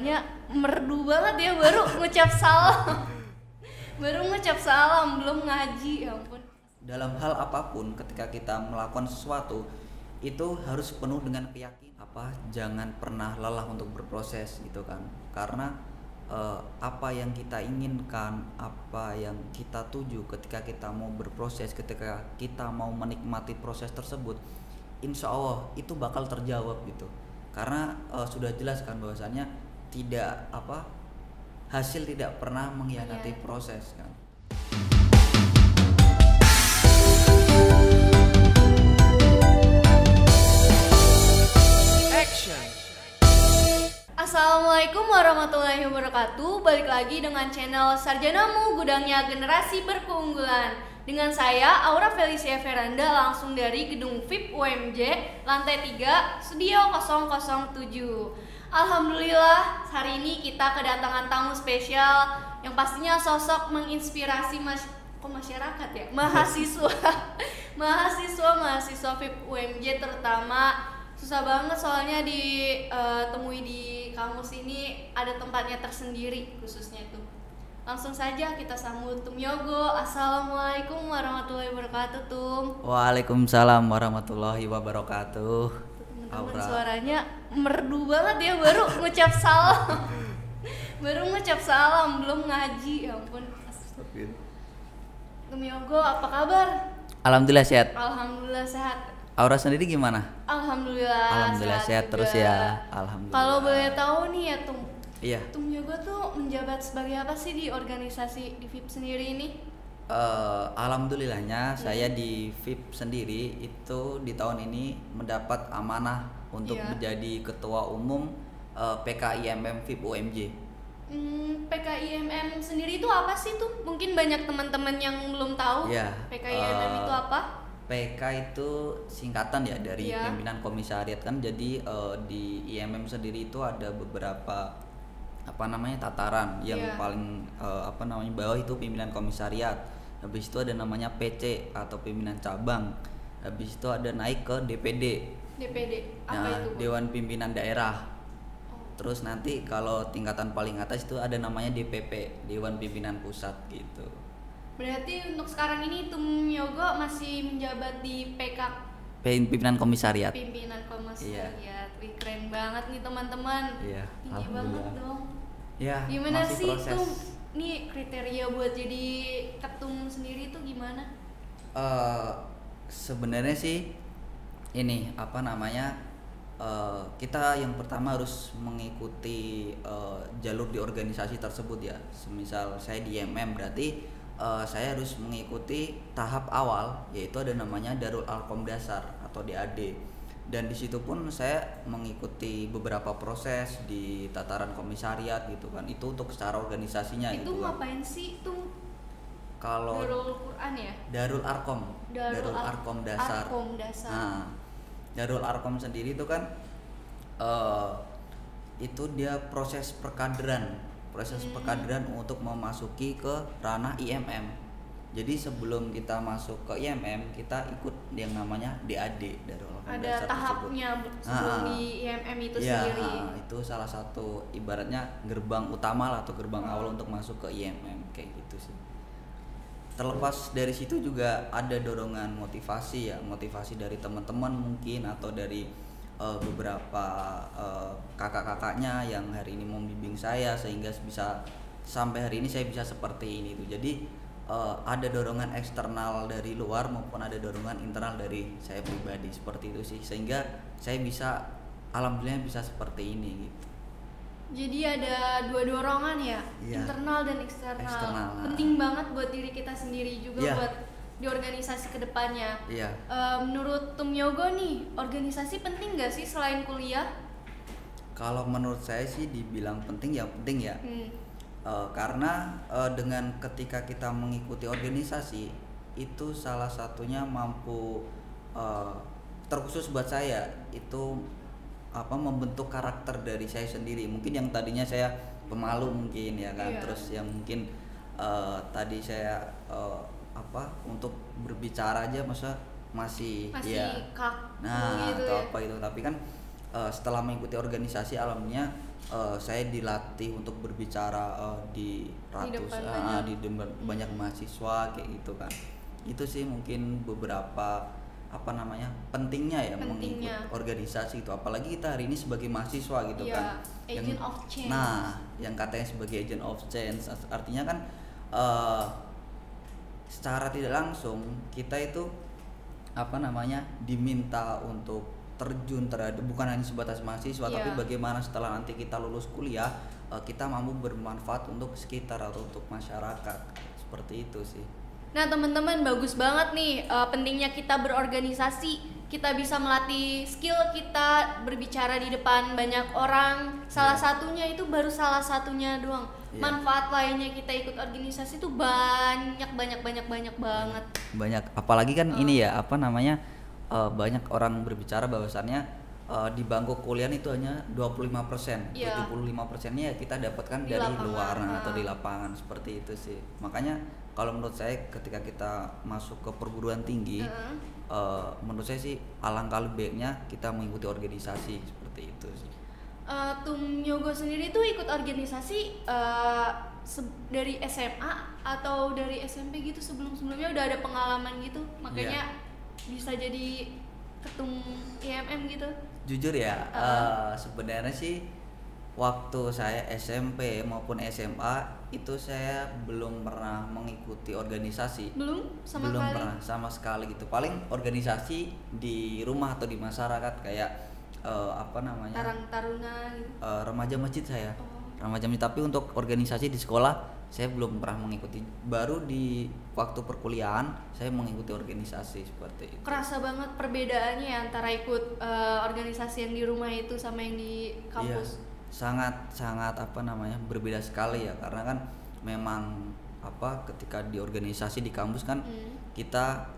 suaranya merdu banget ya, baru ngucap salam. Baru ngucap salam, belum ngaji, ya ampun. Dalam hal apapun ketika kita melakukan sesuatu itu harus penuh dengan keyakinan, jangan pernah lelah untuk berproses gitu kan, karena apa yang kita inginkan, apa yang kita tuju ketika kita mau berproses, ketika kita mau menikmati proses tersebut, insya Allah itu bakal terjawab gitu, karena sudah jelas kan bahwasannya tidak hasil tidak pernah mengkhianati proses kan. Assalamualaikum warahmatullahi wabarakatuh. Balik lagi dengan channel Sarjanamu, gudangnya generasi berkeunggulan. Dengan saya Aura Felicia Veranda, langsung dari gedung VIP UMJ lantai 3 Studio 007. Alhamdulillah, hari ini kita kedatangan tamu spesial yang pastinya sosok menginspirasi masyarakat ya, mahasiswa mahasiswa VIP UMJ terutama. Susah banget soalnya ditemui di kampus ini, ada tempatnya tersendiri khususnya itu. Langsung saja kita sambut Tum Yogo. Assalamualaikum warahmatullahi wabarakatuh, Tum. Waalaikumsalam warahmatullahi wabarakatuh. Teman-teman suaranya merdu banget ya, baru ngucap salam. Baru ngucap salam, belum ngaji, ya ampun. Tum Yogo, apa kabar? Alhamdulillah sehat. Alhamdulillah sehat. Aura sendiri gimana? Alhamdulillah sehat terus ya. Alhamdulillah. Kalau boleh tahu nih ya, Tum. Iya. Tum Yogo tuh menjabat sebagai apa sih di organisasi di VIP sendiri ini? Alhamdulillahnya saya di VIP sendiri itu di tahun ini mendapat amanah untuk menjadi ketua umum PKIMM VIP UMJ. PKIMM sendiri itu apa sih tuh? Mungkin banyak teman-teman yang belum tahu. PKIMM itu apa? PK itu singkatan ya dari pimpinan komisariat kan. Jadi di IMM sendiri itu ada beberapa tataran yang paling bawah itu pimpinan komisariat. Habis itu ada namanya PC atau pimpinan cabang. Habis itu ada naik ke DPD. Apa itu? Dewan Pimpinan Daerah. Terus nanti kalau tingkatan paling atas itu ada namanya DPP, Dewan Pimpinan Pusat gitu. Berarti untuk sekarang ini Tum Yogo masih menjabat di PK pimpinan komisariat. Pimpinan komisariat. Wih, keren banget nih teman-teman. Tinggi banget dong. Gimana sih Tum? Nih kriteria buat jadi ketum sendiri tuh gimana? Sebenarnya sih ini kita yang pertama harus mengikuti jalur di organisasi tersebut ya. Semisal saya di MM berarti saya harus mengikuti tahap awal, yaitu ada namanya Darul Arkom Dasar atau DAD, dan di situ pun saya mengikuti beberapa proses di tataran komisariat gitu kan. Itu untuk secara organisasinya itu gitu kan. Ngapain sih itu? Kalau Darul Quran ya? Darul Arkom Dasar. Nah, Darul Arkom sendiri itu kan itu dia proses perkaderan untuk memasuki ke ranah IMM. Jadi sebelum kita masuk ke IMM, kita ikut yang namanya DAD, Darul Arkom Dasar. Ada tahapnya sebelum di IMM itu sendiri. Itu salah satu ibaratnya gerbang utama atau gerbang awal untuk masuk ke IMM kayak gitu sih. Terlepas dari situ juga ada dorongan motivasi dari teman-teman mungkin, atau dari beberapa kakak-kakaknya yang hari ini membimbing saya sehingga bisa sampai hari ini saya bisa seperti ini tuh. Jadi ada dorongan eksternal dari luar maupun ada dorongan internal dari saya pribadi, seperti itu sih, sehingga saya bisa alhamdulillah bisa seperti ini gitu. Jadi ada dua dorongan ya, internal dan eksternal. Penting banget buat diri kita sendiri juga buat di organisasi kedepannya. Menurut Tum Yogo nih, organisasi penting gak sih selain kuliah? Kalau menurut saya sih dibilang penting ya. Karena dengan ketika kita mengikuti organisasi itu salah satunya mampu terkhusus buat saya itu membentuk karakter dari saya sendiri. Mungkin yang tadinya saya pemalu mungkin ya kan, terus yang mungkin tadi saya untuk berbicara aja masih kaku gitu atau apa itu, tapi kan setelah mengikuti organisasi alhamdulillah saya dilatih untuk berbicara di depan banyak mahasiswa kayak gitu kan. Itu sih mungkin beberapa apa namanya pentingnya ya mengikut organisasi itu, apalagi kita hari ini sebagai mahasiswa gitu kan, agent of change. Nah yang katanya sebagai agent of change artinya kan secara tidak langsung kita itu apa namanya diminta untuk terjun terhadap bukan hanya sebatas mahasiswa tapi bagaimana setelah nanti kita lulus kuliah kita mampu bermanfaat untuk sekitar atau untuk masyarakat, seperti itu sih. Nah teman-teman, bagus banget nih pentingnya kita berorganisasi. Kita bisa melatih skill kita berbicara di depan banyak orang. Salah satunya itu baru salah satunya doang. Manfaat lainnya kita ikut organisasi itu banyak banget. Banyak, apalagi kan ini ya apa namanya banyak orang berbicara bahwasannya di bangku kuliah itu hanya 25%, 75%-nya kita dapatkan di dari lapangan, luar atau di lapangan, seperti itu sih. Makanya kalau menurut saya ketika kita masuk ke perguruan tinggi, menurut saya sih alangkah lebih baiknya kita mengikuti organisasi, seperti itu sih. Tum Yogo sendiri tuh ikut organisasi dari SMA atau dari SMP gitu, sebelumnya udah ada pengalaman gitu, makanya bisa jadi ketum IMM gitu. Jujur ya, sebenarnya sih waktu saya SMP maupun SMA itu saya belum pernah mengikuti organisasi. Belum pernah sama sekali gitu. Paling organisasi di rumah atau di masyarakat kayak apa namanya? Karang Taruna gitu. Remaja masjid saya. Remaja masjid, tapi untuk organisasi di sekolah saya belum pernah mengikuti. Baru di waktu perkuliahan saya mengikuti organisasi seperti itu. Kerasa banget perbedaannya antara ikut organisasi yang di rumah itu sama yang di kampus. Sangat apa namanya berbeda sekali ya, karena kan memang apa ketika di organisasi di kampus kan kita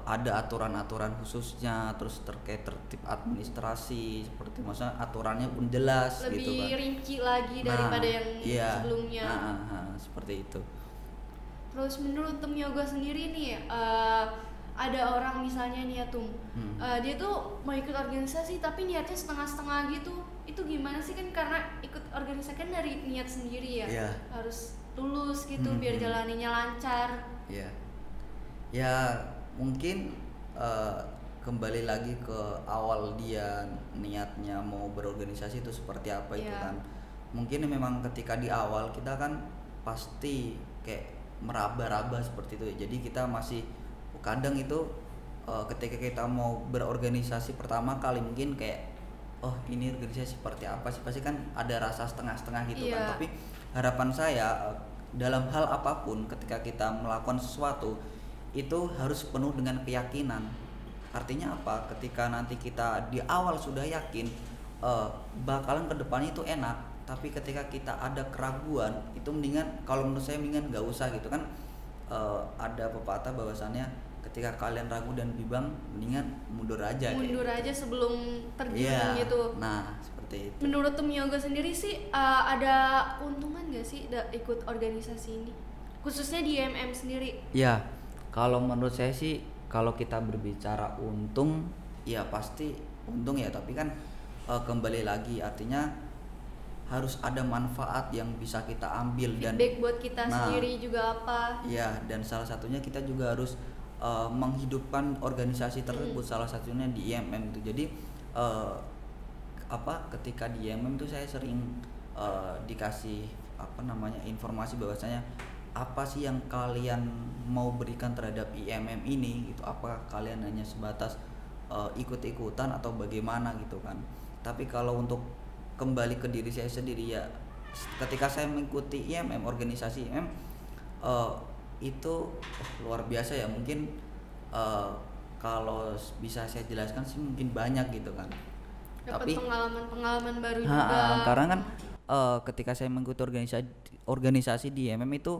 ada aturan-aturan khususnya, terus terkait tertib administrasi, seperti maksudnya aturannya pun jelas lebih gitu kan. Lebih rinci lagi daripada yang sebelumnya. Seperti itu. Terus menurut Tum Yoga sendiri nih, ada orang misalnya nih ya Tum, dia tuh mau ikut organisasi tapi niatnya setengah-setengah gitu. Itu gimana sih, kan karena ikut organisasi kan dari niat sendiri ya, harus tulus gitu biar jalaninya lancar. Ya mungkin kembali lagi ke awal dia niatnya mau berorganisasi itu seperti apa itu kan. Mungkin memang ketika di awal kita kan pasti kayak meraba-raba seperti itu ya. Jadi kita masih kadang itu ketika kita mau berorganisasi pertama kali mungkin kayak ini organisasi seperti apa sih, pasti kan ada rasa setengah-setengah gitu kan. Tapi harapan saya dalam hal apapun ketika kita melakukan sesuatu itu harus penuh dengan keyakinan. Artinya apa? Ketika nanti kita di awal sudah yakin bakalan kedepannya itu enak, tapi ketika kita ada keraguan itu mendingan, kalau menurut saya mendingan nggak usah gitu kan. Ada pepatah bahwasannya ketika kalian ragu dan bimbang mendingan mundur aja sebelum terjun gitu. Nah seperti itu. Menurut Tum Yoga sendiri sih ada keuntungan nggak sih ikut organisasi ini, khususnya di IMM sendiri? Ya, kalau menurut saya sih kalau kita berbicara untung ya pasti untung ya, tapi kan kembali lagi artinya harus ada manfaat yang bisa kita ambil, feedback dan buat kita sendiri juga apa. Iya, dan salah satunya kita juga harus menghidupkan organisasi tersebut, salah satunya di IMM itu. Jadi ketika di IMM itu saya sering dikasih informasi bahwasanya apa sih yang kalian mau berikan terhadap IMM ini gitu, apa kalian hanya sebatas ikut-ikutan atau bagaimana gitu kan. Tapi kalau untuk kembali ke diri saya sendiri ya, ketika saya mengikuti IMM, organisasi IMM itu luar biasa ya. Mungkin kalau bisa saya jelaskan sih mungkin banyak gitu kan. Dapat pengalaman baru juga. Karena kan ketika saya mengikuti organisasi di IMM itu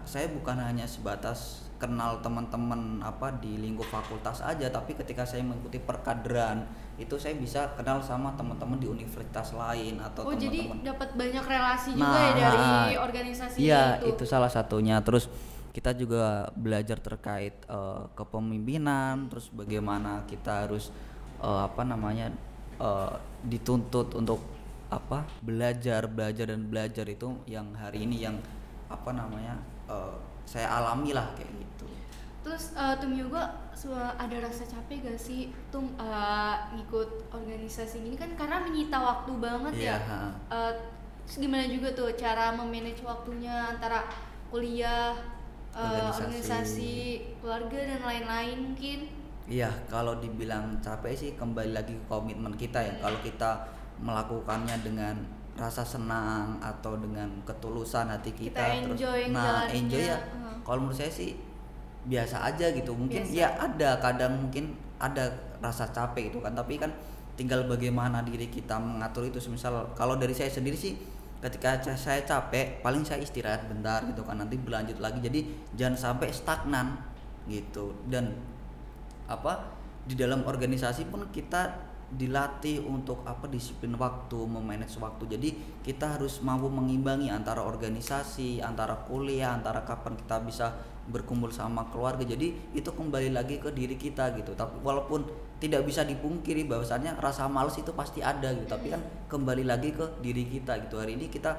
saya bukan hanya sebatas kenal teman-teman di lingkup fakultas aja, tapi ketika saya mengikuti perkaderan itu saya bisa kenal sama teman-teman di universitas lain atau teman-teman. Jadi dapat banyak relasi juga ya dari organisasi itu. Iya, itu salah satunya. Terus kita juga belajar terkait kepemimpinan, terus bagaimana kita harus dituntut untuk apa belajar dan belajar itu yang hari ini yang apa namanya saya alami lah kayak gitu. Terus Tum Yoga ada rasa capek gak sih Tum ngikut organisasi ini kan karena menyita waktu banget ya. Terus gimana juga tuh cara memanage waktunya antara kuliah, organisasi, keluarga dan lain-lain mungkin? Iya, kalau dibilang capek sih kembali lagi ke komitmen kita ya. Kalau kita melakukannya dengan rasa senang atau dengan ketulusan hati kita terus enjoy ya. Kalau menurut saya sih biasa aja gitu. Mungkin biasa. Ya ada kadang mungkin ada rasa capek gitu kan, tapi kan tinggal bagaimana diri kita mengatur itu. Misal kalau dari saya sendiri sih ketika saya capek paling saya istirahat bentar gitu kan, nanti berlanjut lagi. Jadi jangan sampai stagnan gitu. Dan apa di dalam organisasi pun kita dilatih untuk apa disiplin waktu, memanage waktu. Jadi kita harus mampu mengimbangi antara organisasi, antara kuliah, antara kapan kita bisa berkumpul sama keluarga. Jadi itu kembali lagi ke diri kita gitu. Tapi walaupun tidak bisa dipungkiri bahwasannya rasa malas itu pasti ada gitu, tapi kan kembali lagi ke diri kita gitu. Hari ini kita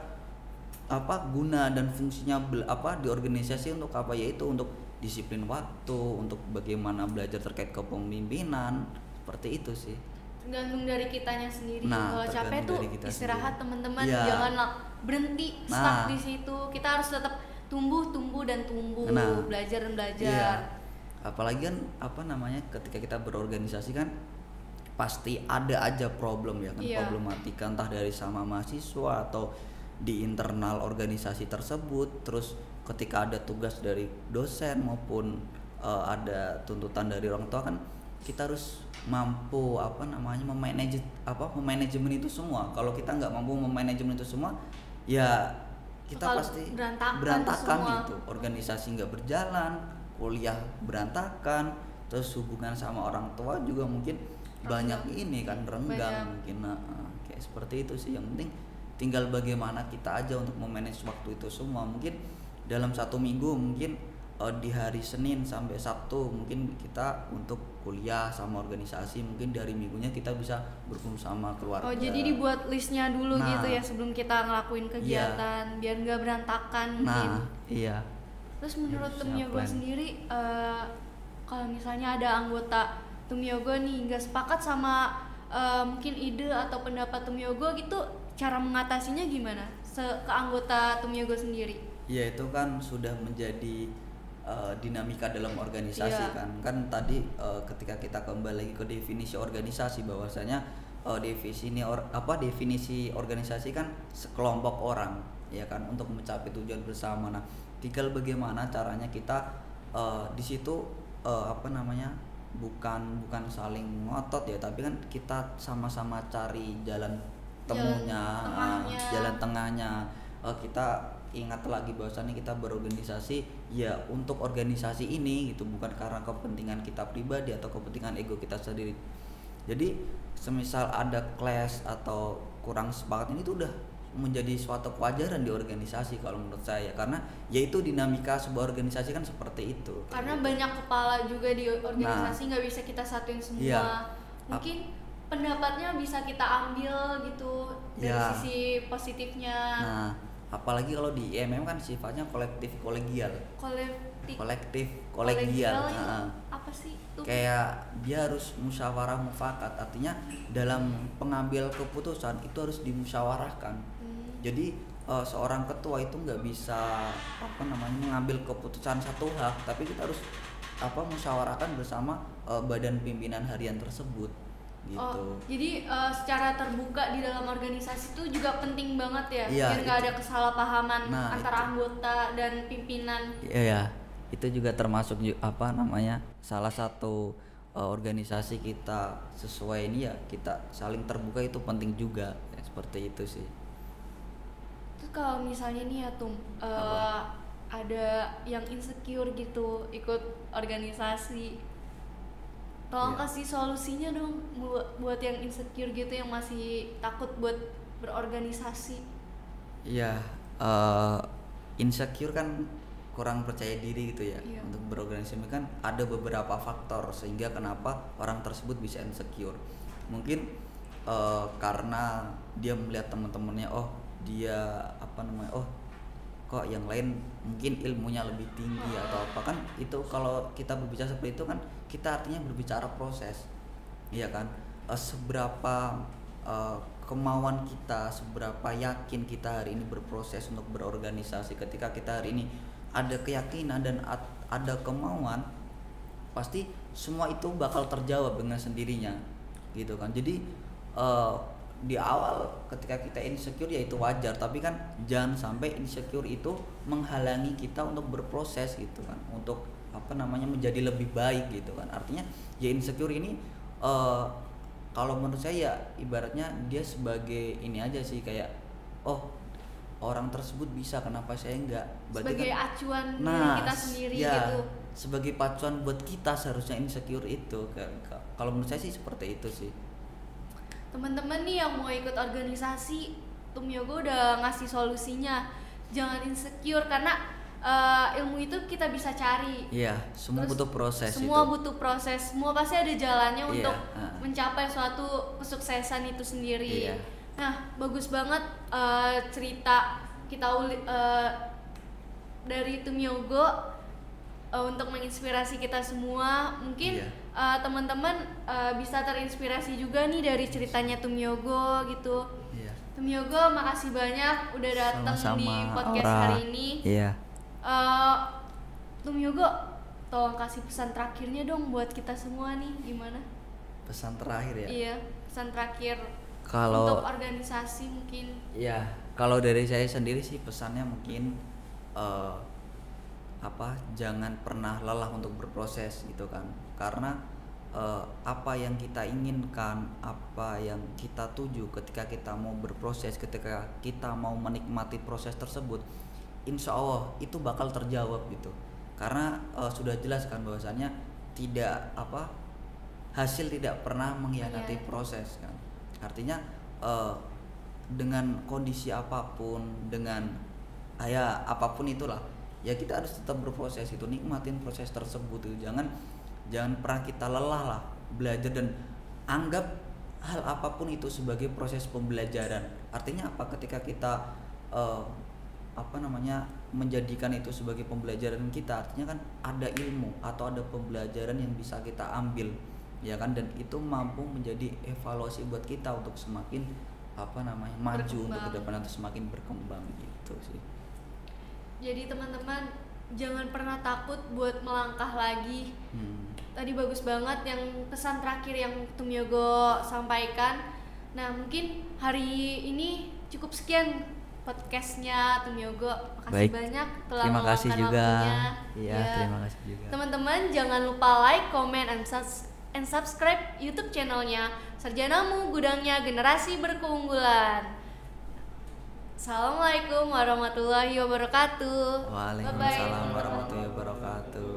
apa guna dan fungsinya apa di organisasi untuk apa, yaitu untuk disiplin waktu, untuk bagaimana belajar terkait kepemimpinan, seperti itu sih. Tergantung dari kitanya sendiri. Kalau capek tuh istirahat teman-teman, jangan berhenti stuck di situ. Kita harus tetap tumbuh dan tumbuh, belajar dan belajar. Apalagi kan apa namanya ketika kita berorganisasi kan pasti ada aja problem ya kan, problematika entah dari sama mahasiswa atau di internal organisasi tersebut. Terus ketika ada tugas dari dosen maupun ada tuntutan dari orang tua kan kita harus mampu apa namanya memanajemen itu semua. Kalau kita nggak mampu memanajemen itu semua ya kita pasti berantakan gitu. Organisasi nggak berjalan, kuliah berantakan, terus hubungan sama orang tua juga mungkin banyak ini kan renggang mungkin. Kayak seperti itu sih. Yang penting tinggal bagaimana kita aja untuk memanage waktu itu semua. Mungkin dalam 1 minggu mungkin di hari Senin sampai Sabtu mungkin kita untuk kuliah sama organisasi, mungkin dari minggunya kita bisa berkumpul sama keluarga. Oh jadi dibuat listnya dulu gitu ya sebelum kita ngelakuin kegiatan biar nggak berantakan mungkin. Iya. Terus menurut Tum Yoga sendiri kalau misalnya ada anggota Tum Yoga nih nggak sepakat sama mungkin ide atau pendapat Tum Yoga gitu, cara mengatasinya gimana ke anggota Tum Yoga sendiri? Ya itu kan sudah menjadi dinamika dalam organisasi kan tadi ketika kita kembali lagi ke definisi organisasi bahwasanya definisi organisasi kan sekelompok orang ya kan untuk mencapai tujuan bersama. Nah tinggal bagaimana caranya kita di situ bukan saling ngotot ya, tapi kan kita sama-sama cari jalan jalan tengahnya. Kita ingat lagi bahwasannya kita berorganisasi ya untuk organisasi ini gitu, bukan karena kepentingan kita pribadi atau kepentingan ego kita sendiri. Jadi semisal ada clash atau kurang sepakat ini tuh udah menjadi suatu kewajaran di organisasi kalau menurut saya, karena yaitu dinamika sebuah organisasi kan seperti itu. Karena banyak kepala juga di organisasi, nggak bisa kita satuin semua. Mungkin pendapatnya bisa kita ambil gitu dari sisi positifnya. Apalagi kalau di IMM kan sifatnya kolektif kolegial. Apa sih itu? Kayak dia harus musyawarah mufakat, artinya dalam pengambil keputusan itu harus dimusyawarahkan. Jadi seorang ketua itu nggak bisa mengambil keputusan satu hak, tapi kita harus musyawarahkan bersama badan pimpinan harian tersebut. Gitu. Jadi secara terbuka di dalam organisasi itu juga penting banget ya, biar nggak ada kesalahpahaman antara anggota dan pimpinan. Iya, itu juga termasuk salah satu organisasi kita sesuai ini ya, kita saling terbuka itu penting juga ya, seperti itu sih. Terus kalau misalnya nih ya Tum, ada yang insecure gitu ikut organisasi, tolong kasih solusinya dong buat yang insecure gitu, yang masih takut buat berorganisasi. Iya, insecure kan kurang percaya diri gitu ya. Untuk berorganisasi kan ada beberapa faktor sehingga kenapa orang tersebut bisa insecure. Mungkin karena dia melihat teman-temannya, oh dia oh kok yang lain mungkin ilmunya lebih tinggi atau apa, kan itu kalau kita berbicara seperti itu kan kita artinya berbicara proses, iya kan. Seberapa kemauan kita, seberapa yakin kita hari ini berproses untuk berorganisasi. Ketika kita hari ini ada keyakinan dan ada kemauan, pasti semua itu bakal terjawab dengan sendirinya gitu kan. Jadi di awal ketika kita insecure ya itu wajar, tapi kan jangan sampai insecure itu menghalangi kita untuk berproses gitu kan, untuk menjadi lebih baik gitu kan. Artinya ya insecure ini kalau menurut saya ya ibaratnya dia sebagai ini aja sih, kayak oh orang tersebut bisa, kenapa saya enggak. Berarti sebagai kan, acuan diri kita sendiri ya, gitu. Sebagai pacuan buat kita seharusnya insecure itu. Kalau menurut saya sih seperti itu sih. Teman-teman nih yang mau ikut organisasi, Tumyogo udah ngasih solusinya. Jangan insecure karena ilmu itu kita bisa cari. Iya, semua butuh proses. Semua butuh proses, semua pasti ada jalannya untuk mencapai suatu kesuksesan itu sendiri. Iya. Nah, bagus banget cerita kita dari Tumyogo untuk menginspirasi kita semua. Mungkin teman-teman bisa terinspirasi juga nih dari ceritanya Tumyogo gitu. Iya. Tumyogo, makasih banyak udah datang di podcast hari ini. Iya. Tumyogo, tolong kasih pesan terakhirnya dong buat kita semua nih, gimana? Pesan terakhir ya? Iya, pesan terakhir kalau untuk organisasi mungkin. Iya, kalau dari saya sendiri sih pesannya mungkin jangan pernah lelah untuk berproses gitu kan. Karena apa yang kita inginkan, apa yang kita tuju ketika kita mau berproses, ketika kita mau menikmati proses tersebut, insya Allah itu bakal terjawab gitu. Karena sudah jelas kan bahwasannya hasil tidak pernah mengkhianati proses kan. Artinya dengan kondisi apapun, dengan apapun itulah, ya kita harus tetap berproses itu, nikmatin proses tersebut itu. Jangan pernah kita lelah lah belajar, dan anggap hal apapun itu sebagai proses pembelajaran. Artinya apa? Ketika kita menjadikan itu sebagai pembelajaran kita, artinya kan ada ilmu atau ada pembelajaran yang bisa kita ambil, ya kan, dan itu mampu menjadi evaluasi buat kita untuk semakin maju untuk ke depan atau semakin berkembang gitu sih. Jadi teman-teman jangan pernah takut buat melangkah lagi. Tadi bagus banget yang pesan terakhir yang Tumyogo sampaikan. Nah, mungkin hari ini cukup sekian podcastnya Tumyogo. Makasih banyak telah meluangkan waktunya. Iya, terima kasih juga. Teman-teman jangan lupa like, comment, and subscribe YouTube channelnya Sarjanamu, gudangnya generasi berkeunggulan. Assalamualaikum warahmatullahi wabarakatuh. Waalaikumsalam warahmatullahi wabarakatuh.